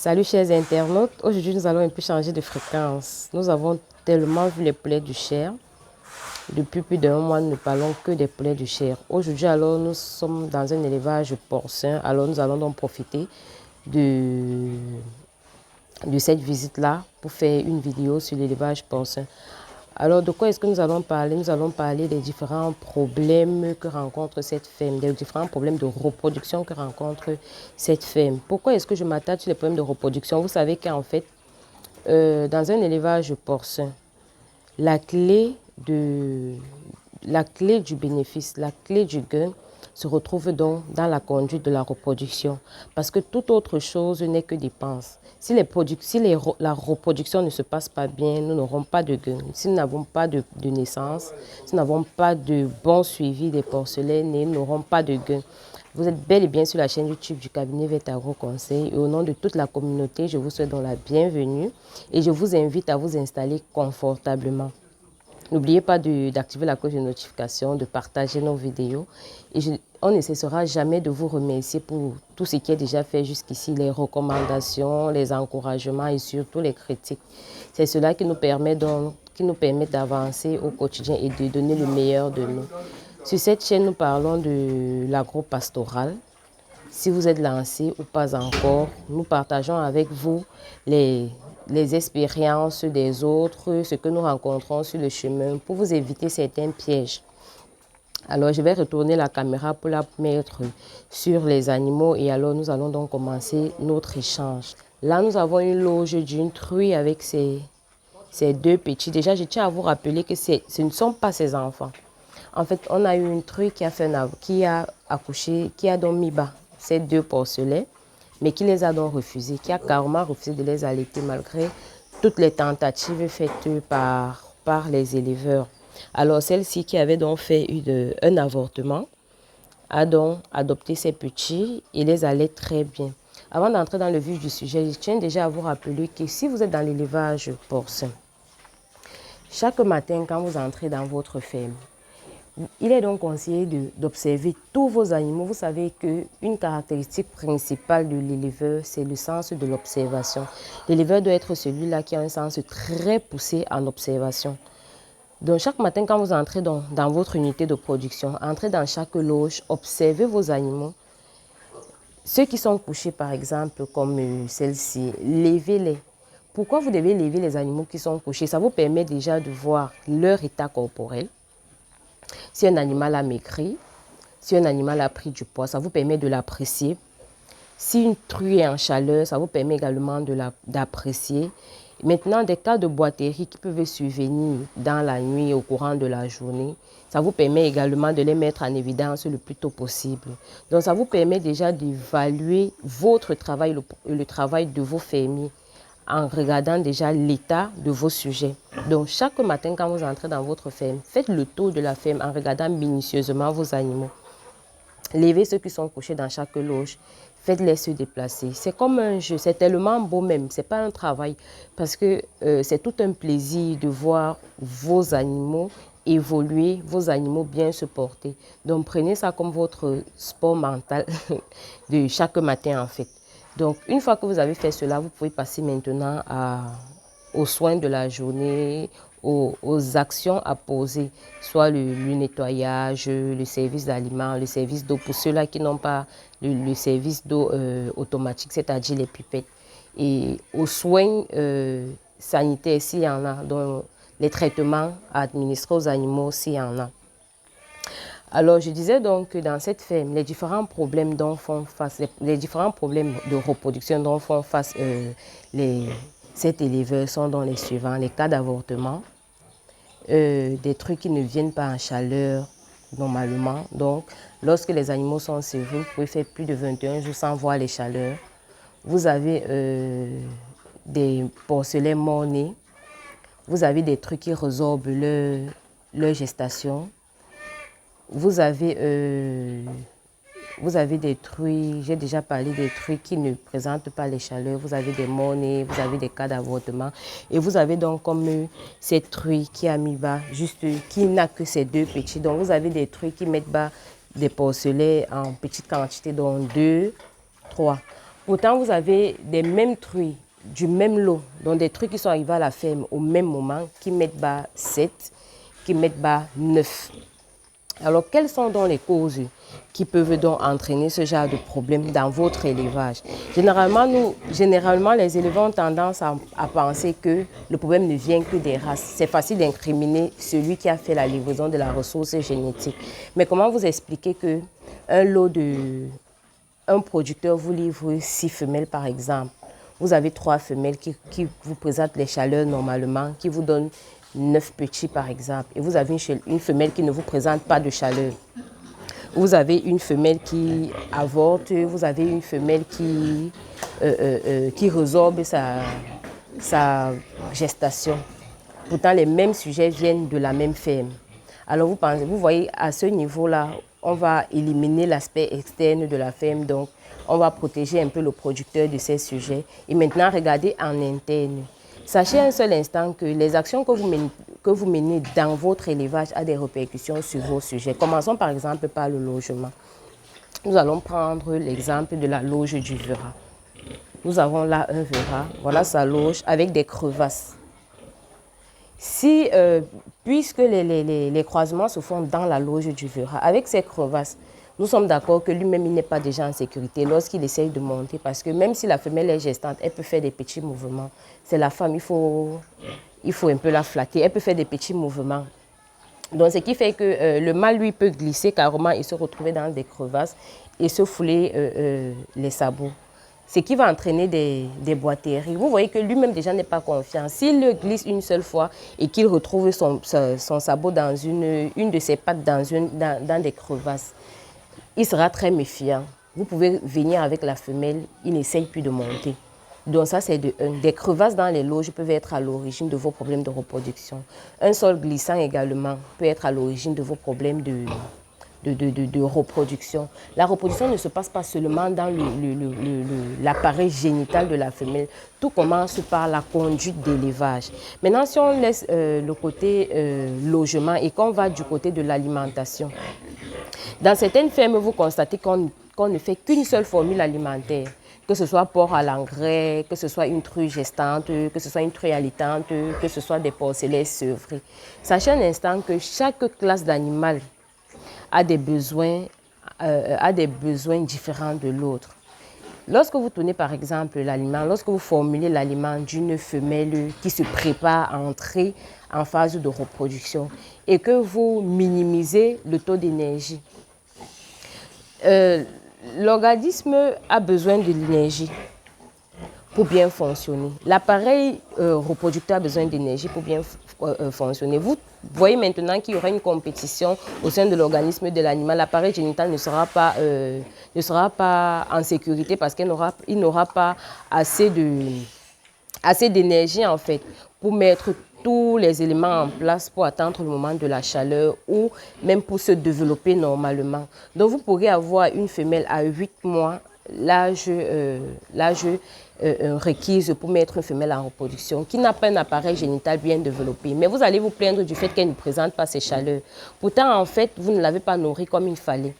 Salut chers internautes, aujourd'hui nous allons un peu changer de fréquence. Nous avons tellement vu les poulets de chair. Depuis plus d'un mois, nous ne parlons que des poulets de chair. Aujourd'hui alors nous sommes dans un élevage porcin, alors nous allons donc profiter de cette visite-là pour faire une vidéo sur l'élevage porcin. Alors, de quoi est-ce que nous allons parler? Nous allons parler des différents problèmes que rencontre cette ferme, des différents problèmes de reproduction que rencontre cette ferme. Pourquoi est-ce que je m'attarde sur les problèmes de reproduction? Vous savez qu'en fait, dans un élevage porcin, la clé du bénéfice, la clé du gain se retrouve donc dans la conduite de la reproduction. Parce que toute autre chose n'est que dépense. Si la reproduction ne se passe pas bien, nous n'aurons pas de gain. Si nous n'avons pas de naissance, si nous n'avons pas de bon suivi des porcelaines, nous n'aurons pas de gain. Vous êtes bel et bien sur la chaîne YouTube du cabinet Vetagro Conseil et au nom de toute la communauté, je vous souhaite donc la bienvenue et je vous invite à vous installer confortablement. N'oubliez pas d'activer la cloche de notification, de partager nos vidéos. Et on ne cessera jamais de vous remercier pour tout ce qui est déjà fait jusqu'ici, les recommandations, les encouragements et surtout les critiques. C'est cela qui nous permet d'avancer au quotidien et de donner le meilleur de nous. Sur cette chaîne, nous parlons de l'agro-pastoral. Si vous êtes lancé ou pas encore, nous partageons avec vous les expériences des autres, ce que nous rencontrons sur le chemin pour vous éviter certains pièges. Alors, je vais retourner la caméra pour la mettre sur les animaux et alors nous allons donc commencer notre échange. Là, nous avons une loge d'une truie avec ces deux petits. Déjà, je tiens à vous rappeler que ce ne sont pas ses enfants. En fait, on a eu une truie qui a accouché, qui a donc mis bas ces deux porcelets, mais qui les a donc refusés, qui a carrément refusé de les allaiter malgré toutes les tentatives faites par les éleveurs. Alors celle-ci qui avait donc fait un avortement a donc adopté ces petits et les allait très bien. Avant d'entrer dans le vif du sujet, je tiens déjà à vous rappeler que si vous êtes dans l'élevage porcin, chaque matin quand vous entrez dans votre ferme, il est donc conseillé d'observer tous vos animaux. Vous savez qu'une caractéristique principale de l'éleveur, c'est le sens de l'observation. L'éleveur doit être celui-là qui a un sens très poussé en observation. Donc chaque matin, quand vous entrez dans votre unité de production, entrez dans chaque loge, observez vos animaux. Ceux qui sont couchés, par exemple, comme celle-ci, levez-les. Pourquoi vous devez lever les animaux qui sont couchés? Ça vous permet déjà de voir leur état corporel. Si un animal a maigri, si un animal a pris du poids, ça vous permet de l'apprécier. Si une truie est en chaleur, ça vous permet également d'apprécier. Maintenant, des cas de boiterie qui peuvent survenir dans la nuit au courant de la journée, ça vous permet également de les mettre en évidence le plus tôt possible. Donc, ça vous permet déjà d'évaluer votre travail, le travail de vos fermiers, en regardant déjà l'état de vos sujets. Donc, chaque matin, quand vous entrez dans votre ferme, faites le tour de la ferme en regardant minutieusement vos animaux. Levez ceux qui sont couchés dans chaque loge. Faites-les se déplacer. C'est comme un jeu, c'est tellement beau même. Ce n'est pas un travail parce que c'est tout un plaisir de voir vos animaux évoluer, vos animaux bien se porter. Donc, prenez ça comme votre sport mental de chaque matin en fait. Donc, une fois que vous avez fait cela, vous pouvez passer maintenant aux soins de la journée, aux actions à poser, soit le nettoyage, le service d'aliments, le service d'eau pour ceux-là qui n'ont pas le service d'eau automatique, c'est-à-dire les pipettes. Et aux soins sanitaires, s'il y en a, donc les traitements à administrer aux animaux, s'il y en a. Alors, je disais donc que dans cette ferme, les différents problèmes dont font face, les différents problèmes de reproduction dont font face cet éleveur sont donc les suivants. Les cas d'avortement, des trucs qui ne viennent pas en chaleur normalement. Donc, lorsque les animaux sont serrés, vous pouvez faire plus de 21 jours sans voir les chaleurs. Vous avez des porcelets morts-nés. Vous avez des trucs qui résorbent leur gestation. Vous avez des truies, j'ai déjà parlé des truies qui ne présentent pas les chaleurs. Vous avez des morts-nés, vous avez des cas d'avortement. Et vous avez donc comme cette truie qui a mis bas, juste qui n'a que ces deux petits. Donc vous avez des truies qui mettent bas des porcelets en petite quantité, donc 2, 3. Pourtant, vous avez des mêmes truies, du même lot, donc des trucs qui sont arrivés à la ferme au même moment, qui mettent bas 7, qui mettent bas 9. Alors, quelles sont donc les causes qui peuvent donc entraîner ce genre de problème dans votre élevage? Généralement, les éleveurs ont tendance à penser que le problème ne vient que des races. C'est facile d'incriminer celui qui a fait la livraison de la ressource génétique. Mais comment vous expliquer qu'un producteur vous livre 6 femelles par exemple? Vous avez 3 femelles qui vous présentent les chaleurs normalement, qui vous donnent 9 petits par exemple, et vous avez une femelle qui ne vous présente pas de chaleur. Vous avez une femelle qui avorte, vous avez une femelle qui résorbe sa gestation. Pourtant, les mêmes sujets viennent de la même ferme. Alors vous voyez, à ce niveau-là, on va éliminer l'aspect externe de la ferme, donc on va protéger un peu le producteur de ces sujets. Et maintenant, regardez en interne. Sachez un seul instant que les actions que vous menez dans votre élevage ont des répercussions sur vos sujets. Commençons par exemple par le logement. Nous allons prendre l'exemple de la loge du Vera. Nous avons là un Vera, voilà sa loge avec des crevasses. Puisque les croisements se font dans la loge du Vera, avec ces crevasses, nous sommes d'accord que lui-même, il n'est pas déjà en sécurité lorsqu'il essaye de monter, parce que même si la femelle est gestante, elle peut faire des petits mouvements. C'est la femme, il faut un peu la flatter, elle peut faire des petits mouvements. Donc, ce qui fait que le mâle, lui, peut glisser carrément et se retrouver dans des crevasses et se fouler les sabots. Ce qui va entraîner des boiteries. Vous voyez que lui-même déjà n'est pas confiant. S'il le glisse une seule fois et qu'il retrouve son sabot dans une de ses pattes dans des crevasses, il sera très méfiant. Vous pouvez venir avec la femelle, il n'essaye plus de monter. Donc ça, c'est de un. Des crevasses dans les loges peuvent être à l'origine de vos problèmes de reproduction. Un sol glissant également peut être à l'origine de vos problèmes de reproduction. La reproduction ne se passe pas seulement dans l'appareil génital de la femelle. Tout commence par la conduite d'élevage. Maintenant, si on laisse le côté logement et qu'on va du côté de l'alimentation, dans certaines fermes, vous constatez qu'on ne fait qu'une seule formule alimentaire, que ce soit porc à l'engrais, que ce soit une true gestante, que ce soit une true allaitante, que ce soit des porcelets sevrés. Sachez un instant que chaque classe d'animal a des besoins différents de l'autre. Lorsque vous tournez par exemple l'aliment, lorsque vous formulez l'aliment d'une femelle qui se prépare à entrer en phase de reproduction et que vous minimisez le taux d'énergie, l'organisme a besoin de l'énergie pour bien fonctionner. L'appareil reproducteur a besoin d'énergie pour bien fonctionner. Vous voyez maintenant qu'il y aura une compétition au sein de l'organisme de l'animal. L'appareil génital ne sera pas en sécurité parce qu'il n'aura pas assez d'énergie en fait pour mettre tous les éléments en place pour attendre le moment de la chaleur ou même pour se développer normalement. Donc vous pourrez avoir une femelle à 8 mois, l'âge requise pour mettre une femelle en reproduction, qui n'a pas un appareil génital bien développé. Mais vous allez vous plaindre du fait qu'elle ne présente pas ses chaleurs. Pourtant, en fait, vous ne l'avez pas nourrie comme il fallait.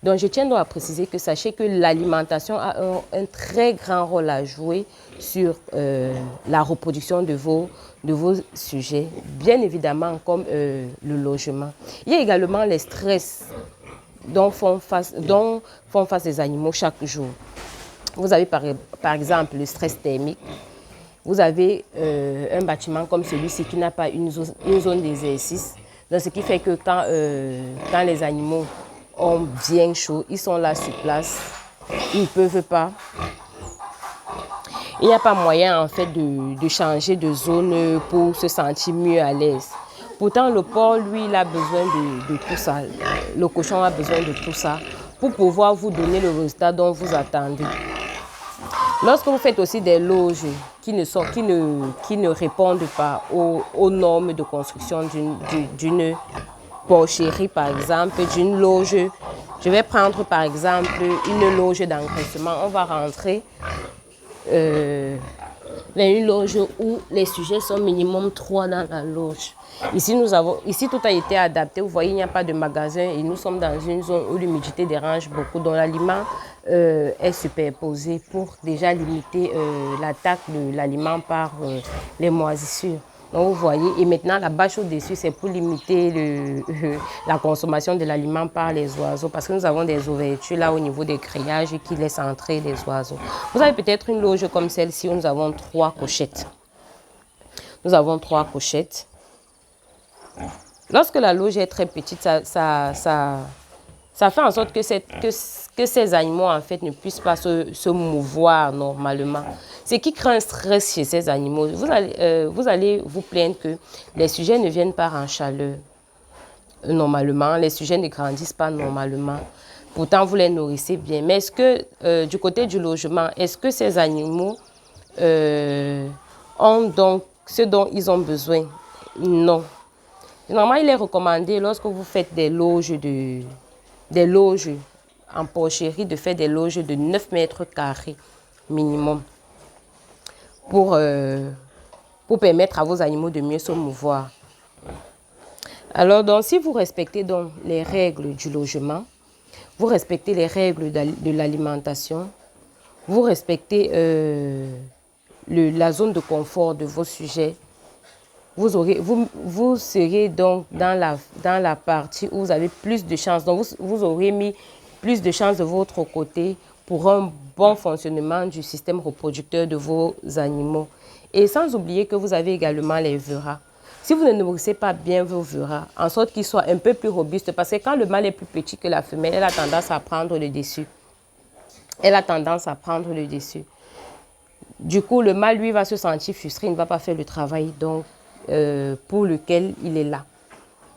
Donc, je tiens donc à préciser que sachez que l'alimentation a un très grand rôle à jouer sur la reproduction de vos sujets, bien évidemment comme le logement. Il y a également les stress dont font face les animaux chaque jour. Vous avez par exemple le stress thermique. Vous avez un bâtiment comme celui-ci qui n'a pas une zone d'exercice. Donc, ce qui fait que quand les animaux ont bien chaud, ils sont là sur place, ils ne peuvent pas. Il n'y a pas moyen en fait de changer de zone pour se sentir mieux à l'aise. Pourtant, le porc, lui, il a besoin de tout ça. Le cochon a besoin de tout ça pour pouvoir vous donner le résultat dont vous attendez. Lorsque vous faites aussi des loges qui ne répondent pas aux normes de construction d'une porcherie, par exemple, d'une loge, je vais prendre par exemple une loge d'engraissement. On va rentrer dans une loge où les sujets sont minimum 3 dans la loge. Ici, tout a été adapté. Vous voyez, il n'y a pas de magasin et nous sommes dans une zone où l'humidité dérange beaucoup. Donc, l'aliment est superposée pour déjà limiter l'attaque de l'aliment par les moisissures. Donc vous voyez, et maintenant la bâche au-dessus, c'est pour limiter la consommation de l'aliment par les oiseaux, parce que nous avons des ouvertures là au niveau des grillages qui laissent entrer les oiseaux. Vous avez peut-être une loge comme celle-ci où nous avons 3 cochettes. Nous avons 3 cochettes. Lorsque la loge est très petite, ça fait en sorte que ces animaux en fait ne puissent pas se mouvoir normalement. Ce qui crée un stress chez ces animaux. Vous allez vous plaindre que les sujets ne viennent pas en chaleur normalement, les sujets ne grandissent pas normalement. Pourtant, vous les nourrissez bien. Mais est-ce que du côté du logement, est-ce que ces animaux ont donc ce dont ils ont besoin? Non. Normalement, il est recommandé lorsque vous faites des loges en porcherie de faire des loges de 9 mètres carrés minimum pour permettre à vos animaux de mieux se mouvoir. Alors, donc, si vous respectez donc les règles du logement, vous respectez les règles de l'alimentation, vous respectez la zone de confort de vos sujets, vous serez donc dans la partie où vous avez plus de chances. Donc, vous aurez mis plus de chances de votre côté pour un bon fonctionnement du système reproducteur de vos animaux. Et sans oublier que vous avez également les verras. Si vous ne nourrissez pas bien vos verras, en sorte qu'ils soient un peu plus robustes, parce que quand le mâle est plus petit que la femelle, elle a tendance à prendre le dessus. Elle a tendance à prendre le dessus. Du coup, le mâle, lui, va se sentir frustré, il ne va pas faire le travail pour lequel il est là.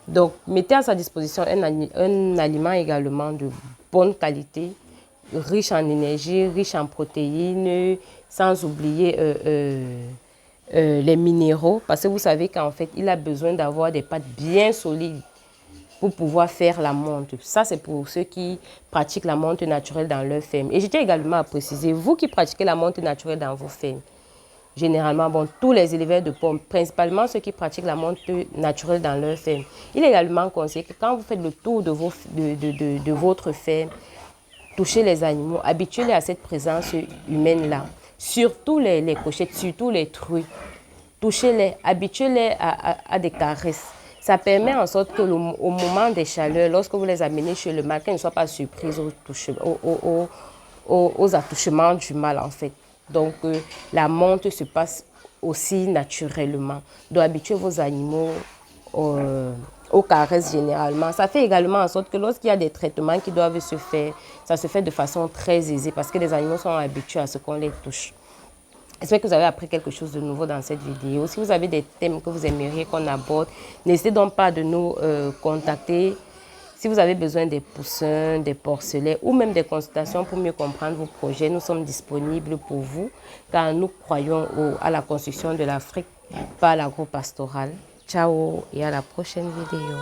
Donc, mettez à sa disposition un aliment également de bonne qualité, riche en énergie, riche en protéines, sans oublier les minéraux, parce que vous savez qu'en fait, il a besoin d'avoir des pâtes bien solides pour pouvoir faire la monte. Ça, c'est pour ceux qui pratiquent la monte naturelle dans leur ferme. Et je tiens également à préciser, vous qui pratiquez la monte naturelle dans vos fermes, généralement, bon, tous les éleveurs de pommes, principalement ceux qui pratiquent la monte naturelle dans leur ferme, il est également conseillé que quand vous faites le tour de votre ferme, touchez les animaux, habituez-les à cette présence humaine-là. Surtout les cochettes, surtout les truies. Touchez-les, habituez-les à des caresses. Ça permet en sorte que au moment des chaleurs, lorsque vous les amenez chez le mâle, qu'ils ne soient pas surprises aux attouchements du mâle en fait. Donc la monte se passe aussi naturellement. Donc habituez vos animaux aux caresses généralement. Ça fait également en sorte que lorsqu'il y a des traitements qui doivent se faire, ça se fait de façon très aisée parce que les animaux sont habitués à ce qu'on les touche. J'espère que vous avez appris quelque chose de nouveau dans cette vidéo. Si vous avez des thèmes que vous aimeriez qu'on aborde, n'hésitez donc pas de nous contacter. Si vous avez besoin des poussins, des porcelets ou même des consultations pour mieux comprendre vos projets, nous sommes disponibles pour vous car nous croyons à la construction de l'Afrique par l'agro-pastoral. Ciao et à la prochaine vidéo.